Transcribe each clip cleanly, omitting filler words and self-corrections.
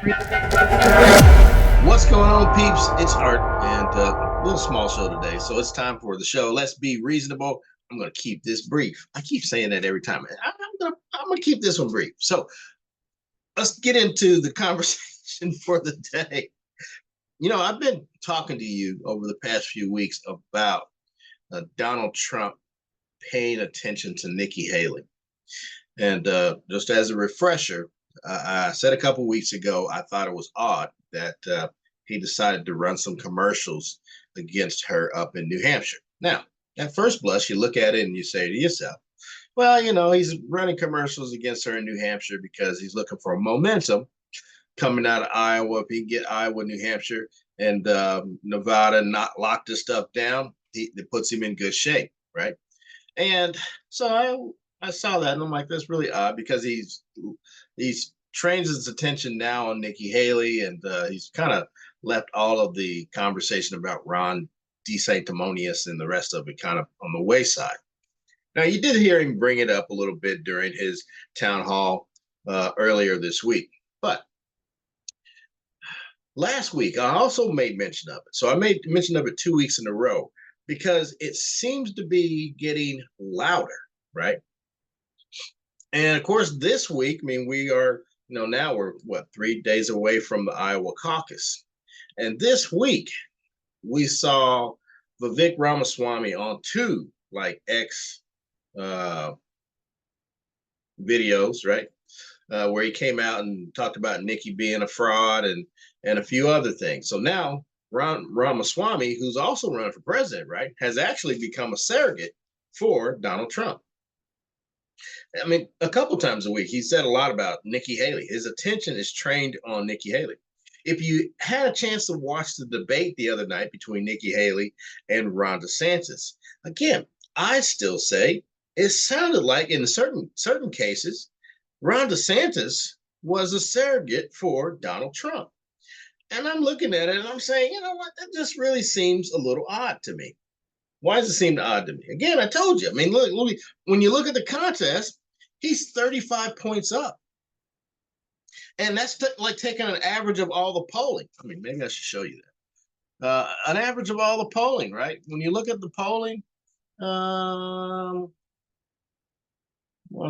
What's going on, peeps? It's Art, and a little small show today, so it's time for the show. Let's be reasonable. I'm going to keep this brief. I keep saying that every time. I'm gonna keep this one brief. So let's get into the conversation for the day. I've been talking to you over the past few weeks about Donald Trump paying attention to Nikki Haley, and just as a refresher, I said a couple weeks ago I thought it was odd that he decided to run some commercials against her up in New Hampshire. Now, at first blush, you look at it and you say to yourself, well, he's running commercials against her in New Hampshire because he's looking for momentum coming out of Iowa. If he can get Iowa, New Hampshire, and Nevada not lock this stuff down, it puts him in good shape, right? And so I saw that and I'm like, that's really odd because he's trains his attention now on Nikki Haley, and he's kind of left all of the conversation about Ron DeSanctimonious and the rest of it kind of on the wayside. Now, you did hear him bring it up a little bit during his town hall earlier this week, but last week I also made mention of it. So I made mention of it 2 weeks in a row because it seems to be getting louder, right? And of course, this week, I mean, we are, now we're 3 days away from the Iowa caucus. And this week, we saw Vivek Ramaswamy on two X videos, right? Where he came out and talked about Nikki being a fraud and a few other things. So now Ramaswamy, who's also running for president, right, has actually become a surrogate for Donald Trump. I mean, a couple times a week, he said a lot about Nikki Haley. His attention is trained on Nikki Haley. If you had a chance to watch the debate the other night between Nikki Haley and Ron DeSantis, again, I still say it sounded like in certain cases, Ron DeSantis was a surrogate for Donald Trump. And I'm looking at it and I'm saying, you know what, that just really seems a little odd to me. Why does it seem odd to me? Again, I told you. I mean, look, when you look at the contest, he's 35 points up. And that's like taking an average of all the polling. I mean, maybe I should show you that. An average of all the polling, right? When you look at the polling, one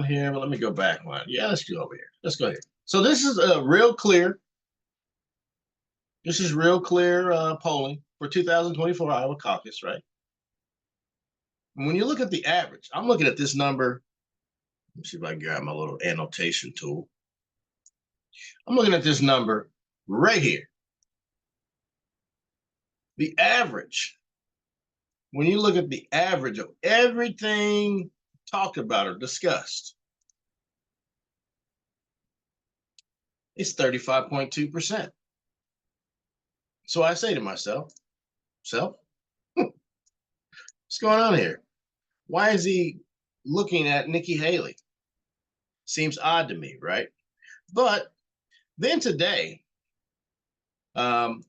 here, but let me go back one. Yeah, let's go over here. Let's go here. So this is real clear. This is real clear polling for 2024 Iowa caucus, right? And when you look at the average, I'm looking at this number. Let me see if I can grab my little annotation tool. I'm looking at this number right here. The average, when you look at the average of everything talked about or discussed, it's 35.2%. So I say to myself, what's going on here? Why is he looking at Nikki Haley? Seems odd to me, right? But then today, I'm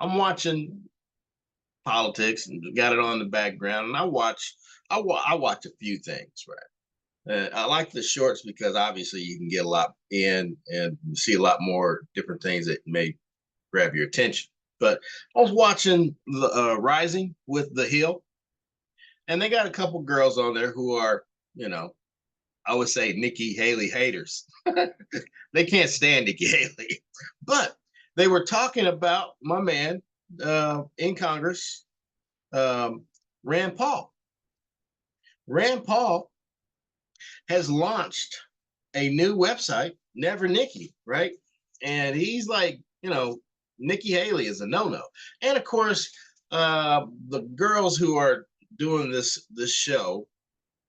watching politics and got it on the background, and I watch a few things, right? I like the shorts because obviously you can get a lot in and see a lot more different things that may grab your attention. But I was watching the Rising with The Hill, and they got a couple girls on there who are, I would say Nikki Haley haters. They can't stand Nikki Haley, but they were talking about my man in Congress, Rand Paul. Rand Paul has launched a new website, Never Nikki, right? And he's like, Nikki Haley is a no-no. And of course, the girls who are doing this show,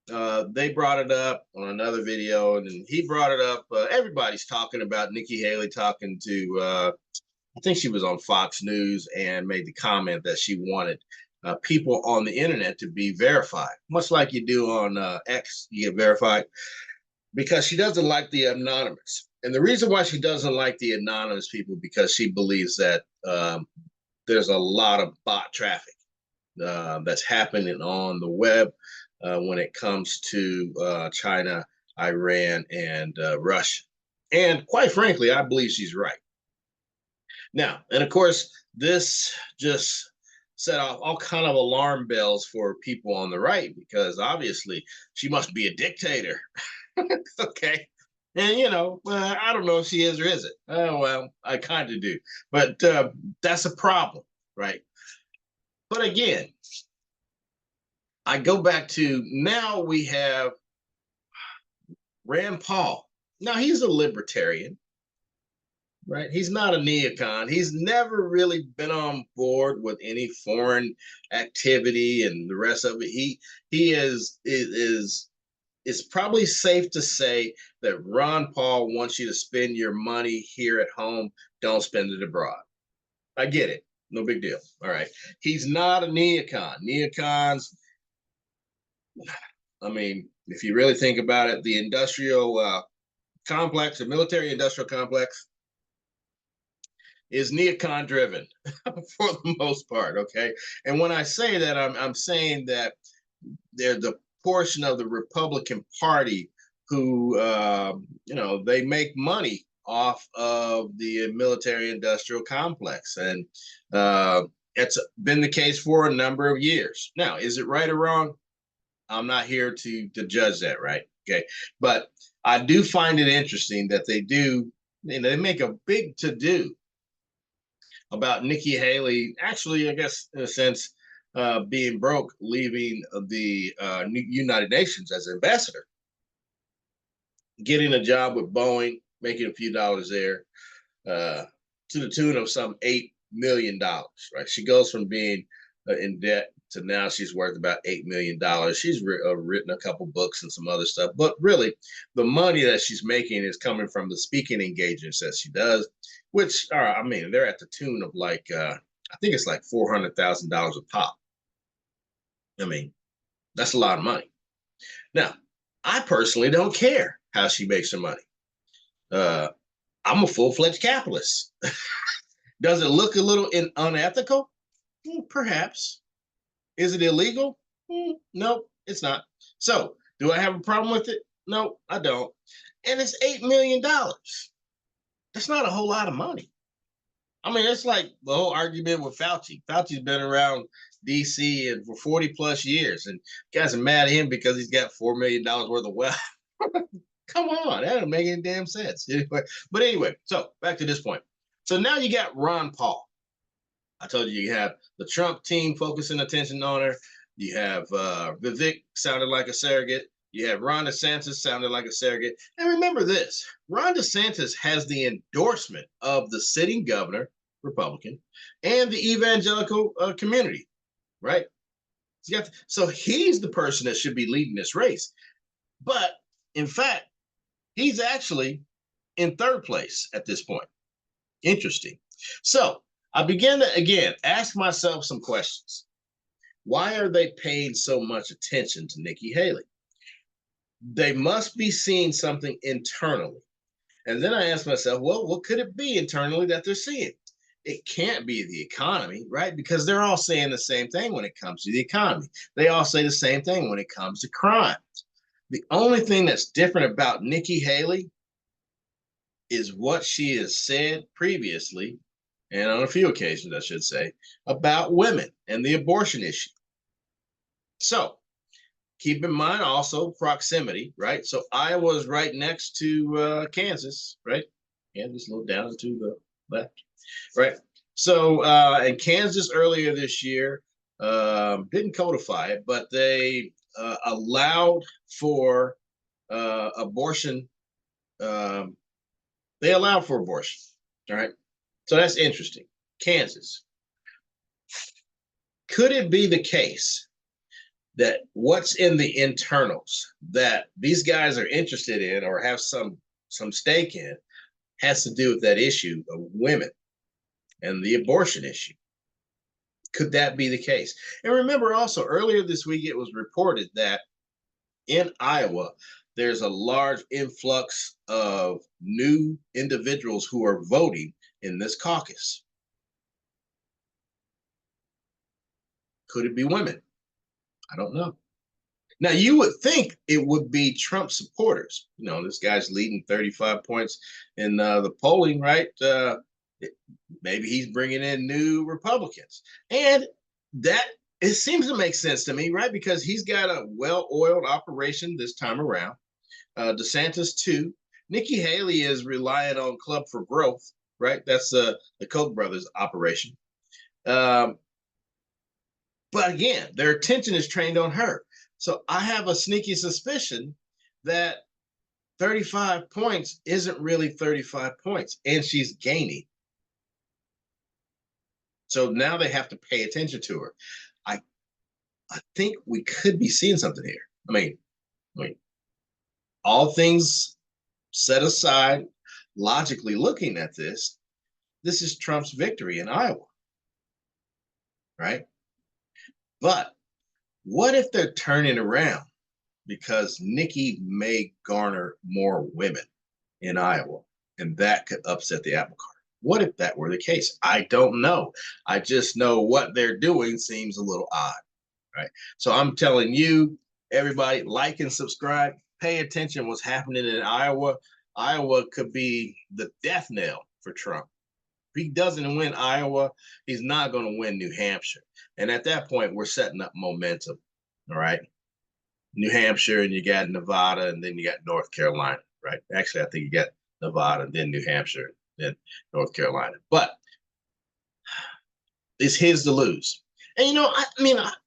they brought it up on another video, and then he brought it up. Everybody's talking about Nikki Haley talking to, I think she was on Fox News and made the comment that she wanted people on the internet to be verified, much like you do on X, you get verified, because she doesn't like the anonymous. And the reason why she doesn't like the anonymous people, because she believes that there's a lot of bot traffic that's happening on the web when it comes to China, Iran, and Russia. And quite frankly, I believe she's right. Now, and of course, this just set off all kind of alarm bells for people on the right because obviously she must be a dictator. Okay. And well, I don't know if she is or isn't. Oh well, I kind of do, but that's a problem, right? But again, I go back to now we have Rand Paul. Now he's a libertarian, right? He's not a neocon. He's never really been on board with any foreign activity and the rest of it. He is it's probably safe to say that Ron Paul wants you to spend your money here at home. Don't spend it abroad. I get it. No big deal. All right. He's not a neocon. Neocons, I mean, if you really think about it, the industrial complex, the military industrial complex, is neocon driven for the most part. Okay. And when I say that, I'm saying that they're the portion of the Republican Party who, they make money off of the military industrial complex. And it's been the case for a number of years. Now, is it right or wrong? I'm not here to judge that, right? Okay. But I do find it interesting that they make a big to do about Nikki Haley, actually, I guess, in a sense, being broke, leaving the United Nations as ambassador, getting a job with Boeing, making a few dollars there, to the tune of some $8 million. Right? She goes from being in debt to now she's worth about $8 million. She's written a couple books and some other stuff, but really, the money that she's making is coming from the speaking engagements that she does, which are, I mean, they're at the tune of like I think it's like $400,000 a pop. I mean, that's a lot of money. Now, I personally don't care how she makes her money. Uh, I'm a full-fledged capitalist. Does it look a little unethical? Perhaps. Is it illegal? No, it's not. So, do I have a problem with it? No, I don't. And it's $8 million. That's not a whole lot of money. I mean, it's like the whole argument with Fauci. Fauci's been around DC and for 40 plus years, and guys are mad at him because he's got $4 million worth of wealth. Come on, that doesn't make any damn sense. Anyway, so back to this point. So now you got Ron Paul. I told you have the Trump team focusing attention on her. You have Vivek sounded like a surrogate. You have Ron DeSantis sounded like a surrogate. And remember this, Ron DeSantis has the endorsement of the sitting governor, Republican, and the evangelical community, right? So he's the person that should be leading this race. But in fact, he's actually in third place at this point. Interesting. So I began to, again, ask myself some questions. Why are they paying so much attention to Nikki Haley? They must be seeing something internally. And then I asked myself, well, what could it be internally that they're seeing? It can't be the economy, right? Because they're all saying the same thing when it comes to the economy. They all say the same thing when it comes to crime. The only thing that's different about Nikki Haley is what she has said previously, and on a few occasions, I should say, about women and the abortion issue. So keep in mind also proximity, right? So Iowa is right next to Kansas, right? Kansas, a little down to the left, right? So in Kansas earlier this year, didn't codify it, but they allowed for abortion. They allowed for abortion, all right? So that's interesting. Kansas. Could it be the case that what's in the internals that these guys are interested in or have some stake in has to do with that issue of women and the abortion issue? Could that be the case? And remember also earlier this week, it was reported that in Iowa, there's a large influx of new individuals who are voting in this caucus. Could it be women? I don't know. Now, you would think it would be Trump supporters. You know, this guy's leading 35 points in the polling, right? Maybe he's bringing in new Republicans. And that it seems to make sense to me, right? Because he's got a well-oiled operation this time around. DeSantis, too. Nikki Haley is relying on Club for Growth, right? That's the Koch brothers operation. But again, their attention is trained on her. So I have a sneaky suspicion that 35 points isn't really 35 points, and she's gaining. So now they have to pay attention to her. I think we could be seeing something here. I mean, all things set aside, logically looking at this is Trump's victory in Iowa, right? But what if they're turning around because Nikki may garner more women in Iowa, and that could upset the apple cart? What if that were the case? I don't know. I just know what they're doing seems a little odd, right? So I'm telling you, everybody, like and subscribe. Pay attention what's happening in Iowa. Iowa could be the death knell for Trump. If he doesn't win Iowa, he's not going to win New Hampshire. And at that point, we're setting up momentum, all right? New Hampshire, and you got Nevada, and then you got North Carolina, right? Actually, I think you got Nevada, and then New Hampshire, then North Carolina. But it's his to lose. And, you know, I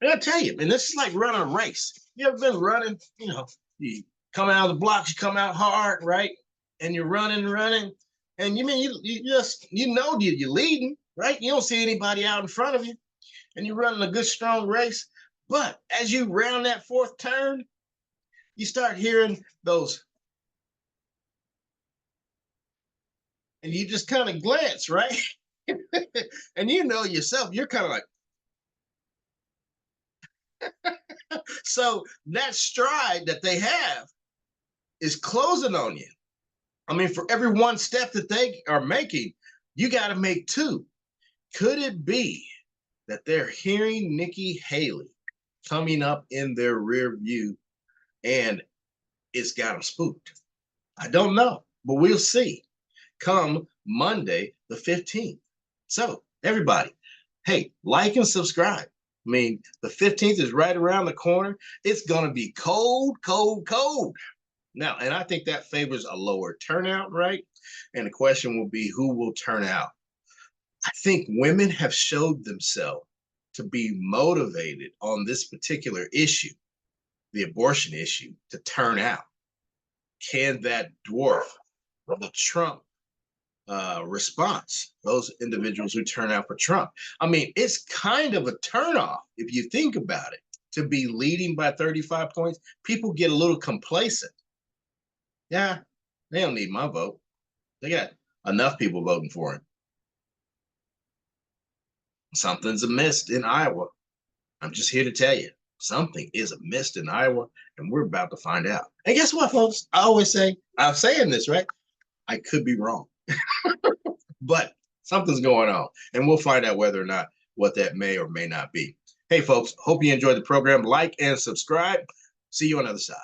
gotta tell you, man, this is like running a race. You ever been running? You know, you come out of the blocks, you come out hard, right? And you're running, and you just you're leading, right? You don't see anybody out in front of you, and you're running a good strong race. But as you round that fourth turn, you start hearing those, and you just kind of glance, right? And you know yourself, you're kind of like, so that stride that they have is closing on you. I mean, for every one step that they are making, you got to make two. Could it be that they're hearing Nikki Haley coming up in their rear view and it's got them spooked? I don't know, but we'll see come Monday, the 15th. So, everybody, hey, like and subscribe. I mean, the 15th is right around the corner. It's going to be cold, cold, cold. Now, and I think that favors a lower turnout, right? And the question will be, who will turn out? I think women have showed themselves to be motivated on this particular issue, the abortion issue, to turn out. Can that dwarf the Trump response, those individuals who turn out for Trump? I mean, it's kind of a turnoff if you think about it. To be leading by 35 points, people get a little complacent. Yeah, they don't need my vote. They got enough people voting for him. Something's amiss in Iowa. I'm just here to tell you, something is amiss in Iowa, and we're about to find out. And guess what, folks? I always say, I'm saying this, right? I could be wrong, but something's going on, and we'll find out whether or not what that may or may not be. Hey, folks, hope you enjoyed the program. Like and subscribe. See you on the other side.